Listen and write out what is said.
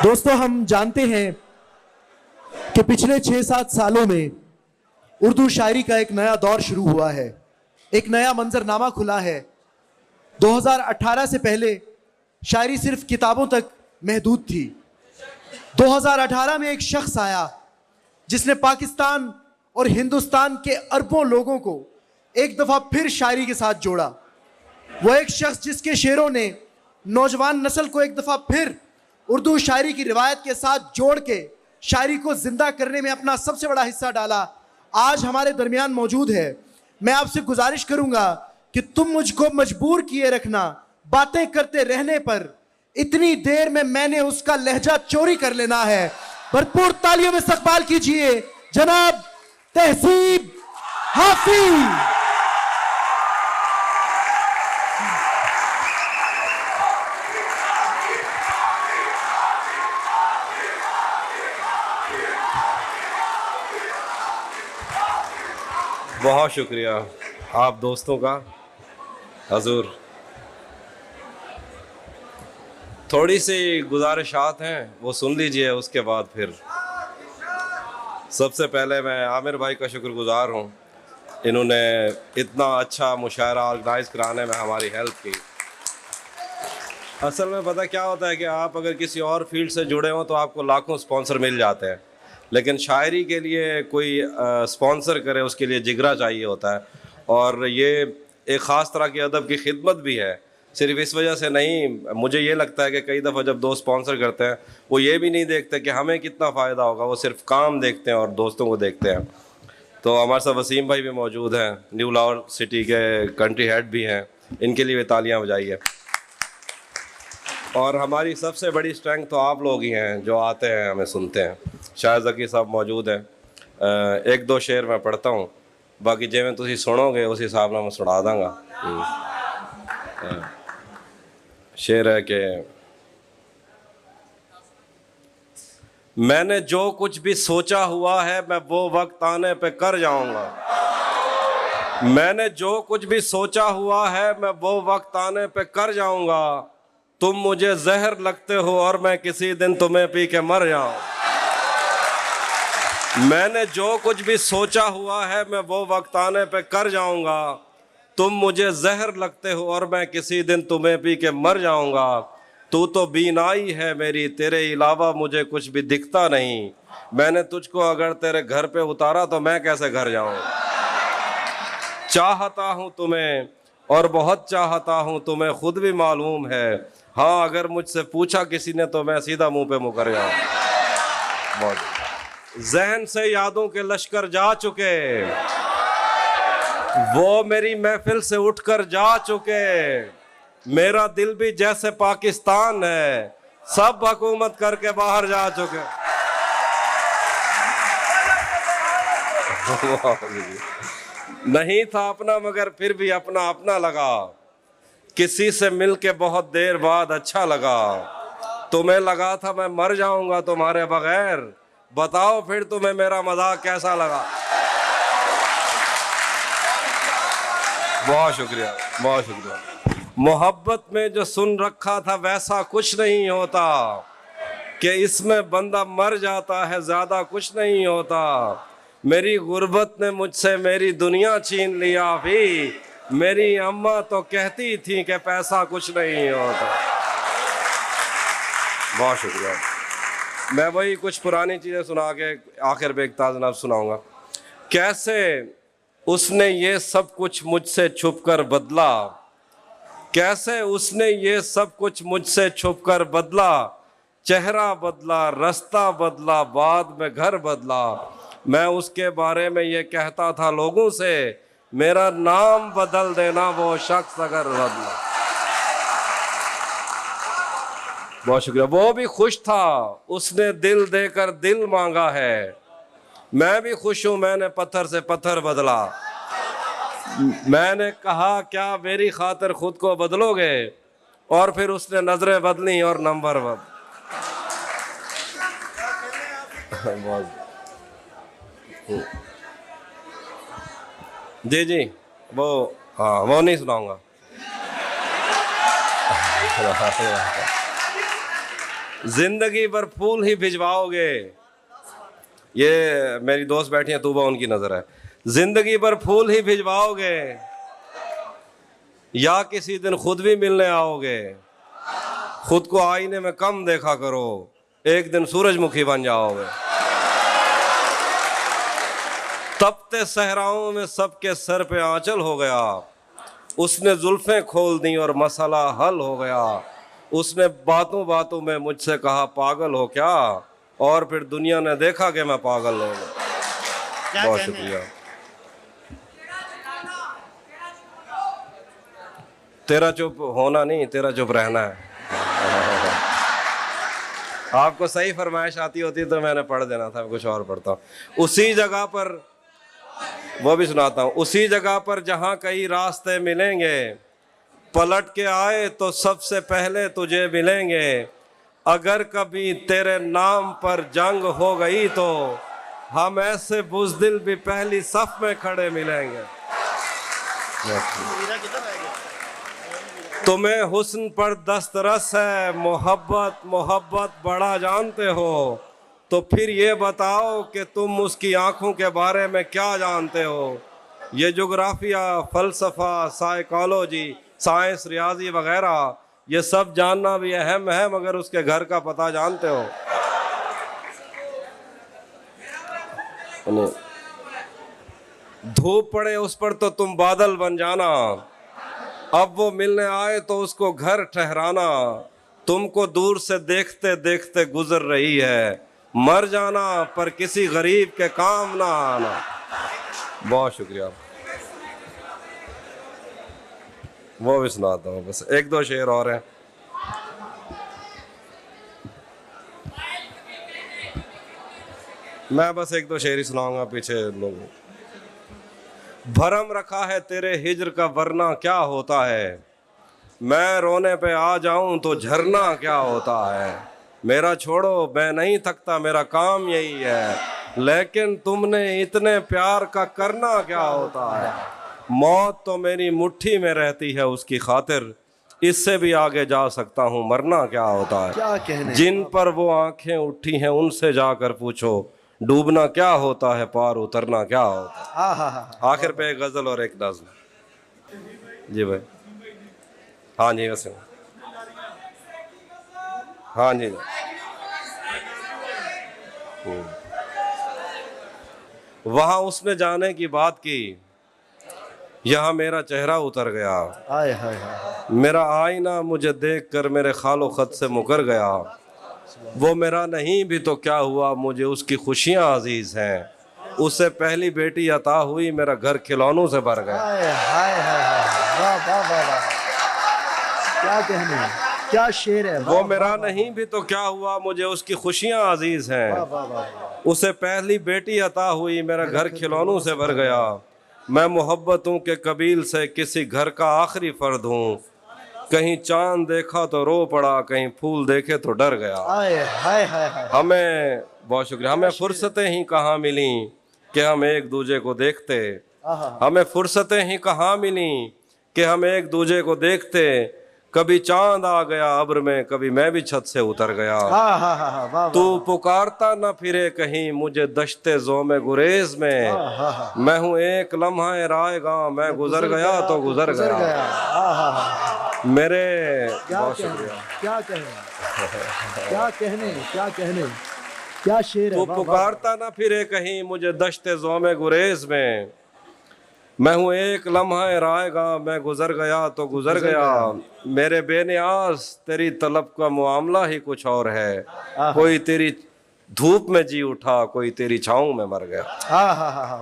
दोस्तों, हम जानते हैं कि पिछले 6-7 सालों में उर्दू शायरी का एक नया दौर शुरू हुआ है, एक नया मंजरनामा खुला है। 2018 से पहले शायरी सिर्फ किताबों तक महदूद थी। 2018 में एक शख्स आया जिसने पाकिस्तान और हिंदुस्तान के अरबों लोगों को एक दफ़ा फिर शायरी के साथ जोड़ा। वो एक शख्स जिसके शेरों ने नौजवान नस्ल को एक दफ़ा फिर उर्दू शायरी की रिवायत के साथ जोड़ के शायरी को जिंदा करने में अपना सबसे बड़ा हिस्सा डाला, आज हमारे दरमियान मौजूद है। मैं आपसे गुजारिश करूंगा कि तुम मुझको मजबूर किए रखना बातें करते रहने पर, इतनी देर में मैंने उसका लहजा चोरी कर लेना है। भरपूर तालियों में इस्तकबाल कीजिए जनाब तहसीब हाफिज। बहुत शुक्रिया आप दोस्तों का। हजूर, थोड़ी सी गुजारिशात हैं, वो सुन लीजिए, उसके बाद फिर। सबसे पहले मैं आमिर भाई का शुक्रगुजार हूँ, इन्होंने इतना अच्छा मुशायरा ऑर्गेनाइज़ कराने में हमारी हेल्प की। असल में पता क्या होता है कि आप अगर किसी और फील्ड से जुड़े हों तो आपको लाखों स्पॉन्सर मिल जाते हैं, लेकिन शायरी के लिए कोई स्पॉन्सर करे उसके लिए जिगरा चाहिए होता है। और ये एक ख़ास तरह की अदब की खिदमत भी है। सिर्फ इस वजह से नहीं, मुझे ये लगता है कि कई दफ़ा जब दोस्त स्पॉन्सर करते हैं वो ये भी नहीं देखते कि हमें कितना फ़ायदा होगा, वो सिर्फ काम देखते हैं और दोस्तों को देखते हैं। तो हमारे साथ वसीम भाई भी मौजूद हैं, न्यू लाहौर सिटी के कंट्री हेड भी हैं, इनके लिए भी तालियाँ बजाइए। और हमारी सबसे बड़ी स्ट्रेंथ तो आप लोग ही हैं जो आते हैं, हमें सुनते हैं। शाहिद ज़की साहब मौजूद हैं, एक दो शेर मैं पढ़ता हूँ, बाकी जिवें तुसीं सुनोगे उस हिसाब नाल मैं सुना दांगा। शेर है कि मैंने जो कुछ भी सोचा हुआ है मैं वो वक्त आने पे कर जाऊंगा। मैंने जो कुछ भी सोचा हुआ है मैं वो वक्त आने पे कर जाऊंगा। तुम मुझे जहर लगते हो और मैं किसी दिन तुम्हें पी के मर जाऊं। मैंने जो कुछ भी सोचा हुआ है मैं वो वक्त आने पे कर जाऊंगा। तुम मुझे जहर लगते हो और मैं किसी दिन तुम्हें पी के मर जाऊंगा। तू तो बीनाई है मेरी, तेरे अलावा मुझे कुछ भी दिखता नहीं। मैंने तुझको अगर तेरे घर पे उतारा तो मैं कैसे घर जाऊं। चाहता हूं तुम्हें और बहुत चाहता हूं, तुम्हें खुद भी मालूम है। हाँ, अगर मुझसे पूछा किसी ने तो मैं सीधा मुंह पे मुकर जाऊं। जहन से यादों के लश्कर जा चुके, वो मेरी महफिल से उठकर जा चुके। मेरा दिल भी जैसे पाकिस्तान है, सब हुकूमत करके बाहर जा चुके। नहीं था अपना मगर फिर भी अपना अपना लगा। किसी से मिलके बहुत देर बाद अच्छा लगा। तुम्हें लगा था मैं मर जाऊंगा तुम्हारे बगैर, बताओ फिर तुम्हें मेरा मजाक कैसा लगा। बहुत शुक्रिया, बहुत शुक्रिया। मोहब्बत में जो सुन रखा था वैसा कुछ नहीं होता, कि इसमें बंदा मर जाता है, ज्यादा कुछ नहीं होता। मेरी गुर्बत ने मुझसे मेरी दुनिया छीन लिया भी। मेरी अम्मा तो कहती थी कि पैसा कुछ नहीं होता। बहुत शुक्रिया। मैं वही कुछ पुरानी चीज़ें सुना के आखिर में एक ताज़ा नफ्स सुनाऊंगा। कैसे उसने ये सब कुछ मुझसे छुप कर बदला, कैसे उसने ये सब कुछ मुझसे छुप कर बदला। चेहरा बदला, रास्ता बदला, बाद में घर बदला। मैं उसके बारे में ये कहता था लोगों से, मेरा नाम बदल देना वो शख्स अगर बदला। बहुत शुक्रिया। वो भी खुश था, उसने दिल देकर दिल मांगा है। मैं भी खुश हूं, मैंने पत्थर से पत्थर बदला। मैंने कहा क्या मेरी खातिर खुद को बदलोगे, और फिर उसने नजरें बदली और नंबर बदल। जी जी, वो हाँ, वो नहीं सुनाऊंगा। जिंदगी भर फूल ही भिजवाओगे, ये मेरी दोस्त बैठी है तूबा, उनकी नजर है। जिंदगी भर फूल ही भिजवाओगे या किसी दिन खुद भी मिलने आओगे। खुद को आईने में कम देखा करो, एक दिन सूरजमुखी बन जाओगे। तपते सहराओं में सबके सर पे आंचल हो गया, उसने जुल्फें खोल दी और मसला हल हो गया। उसने बातों बातों में मुझसे कहा पागल हो क्या, और फिर दुनिया ने देखा कि मैं पागल हो गया। बहुत शुक्रिया। तेरा चुप होना नहीं, तेरा चुप रहना है। आपको सही फरमाइश आती होती तो मैंने पढ़ देना था, मैं कुछ और पढ़ता हूँ। उसी जगह पर, वो भी सुनाता हूँ, उसी जगह पर जहाँ कई रास्ते मिलेंगे, पलट के आए तो सबसे पहले तुझे मिलेंगे। अगर कभी तेरे नाम पर जंग हो गई तो हम ऐसे बुज़दिल भी पहली सफ में खड़े मिलेंगे। तुम्हें हुस्न पर दस्तरस है, मोहब्बत मोहब्बत बड़ा जानते हो, तो फिर ये बताओ कि तुम उसकी आंखों के बारे में क्या जानते हो। ये जोग्राफिया, फ़लसफ़ा, साइकोलॉजी, साइंस, रियाजी वगैरह, ये सब जानना भी अहम है, मगर उसके घर का पता जानते हो। धूप पड़े उस पर तो तुम बादल बन जाना, अब वो मिलने आए तो उसको घर ठहराना। तुमको दूर से देखते देखते गुजर रही है, मर जाना पर किसी गरीब के काम ना आना। बहुत शुक्रिया। वो भी सुनाता हूँ, बस एक दो शेर और हैं। मैं बस एक दो शेर ही सुनाऊंगा, पीछे लोग। भरम रखा है तेरे हिज्र का वरना क्या होता है, मैं रोने पे आ जाऊं तो झरना क्या होता है। मेरा छोड़ो मैं नहीं थकता, मेरा काम यही है, लेकिन तुमने इतने प्यार का करना क्या होता है। मौत तो मेरी मुट्ठी में रहती है उसकी खातिर, इससे भी आगे जा सकता हूँ, मरना क्या होता है। क्या कहने। जिन जिन पर वो आंखें उठी हैं उनसे जाकर पूछो, डूबना क्या होता है, पार उतरना क्या होता है। हाँ हाँ हाँ। आखिर पे एक गजल और एक नज़्म। जी भाई। हाँ जी, वैसे हाँ जी। वहाँ उसने जाने की बात की, यहाँ मेरा चेहरा उतर गया। हाय हाय हाय। मेरा आईना मुझे देखकर मेरे खालो खत से मुकर गया। वो मेरा नहीं भी तो क्या हुआ, मुझे उसकी खुशियाँ अजीज हैं। उससे पहली बेटी अता हुई, मेरा घर खिलौनों से भर गया। हाय हाय हाय हाय। वाह वाह वाह वाह। क्या कहने, क्या शेर है। वो मेरा नहीं भी तो क्या हुआ, मुझे उसकी खुशियाँ अजीज हैं। वाह वाह वाह। उसे पहली बेटी अता हुई, मेरा घर खिलौनों से भर गया। मैं मोहब्बतों के कबील से किसी घर का आखिरी फर्द हूँ। कहीं चांद देखा तो रो पड़ा, कहीं फूल देखे तो डर गया। हाय हाय हाय हाय। हमें, बहुत शुक्रिया, हमें फुर्सतें ही कहाँ मिली कि हम एक दूजे को देखते। हमें फुर्सतें ही कहाँ मिली कि हम एक दूजे को देखते। कभी चांद आ गया अब्र में, कभी मैं भी छत से उतर गया। हाँ हाँ हाँ हाँ। वाह वाह। तू पुकारता न फिरे कहीं मुझे दश्ते ज़ोमे गुरेज में। हाँ हाँ हाँ। मैं हूँ एक लम्हा रायगा, मैं गुजर गया तो गुजर गया। हाँ हाँ हाँ। मेरे, क्या बहुत कहने, शुक्रिया। क्या कहने, क्या कहने, क्या कहने, क्या शेर है। तू वाह, वाह। पुकारता न फिरे कहीं मुझे दश्ते ज़ोमे गुरेज में। मैं हूँ एक लम्हा रायगा, मैं गुजर गया तो गुजर गया। मेरे बेनियाज तेरी तलब का मामला ही कुछ और है। कोई तेरी धूप में जी उठा, कोई तेरी छाँव में मर गया। हाँ हाँ हाँ हाँ।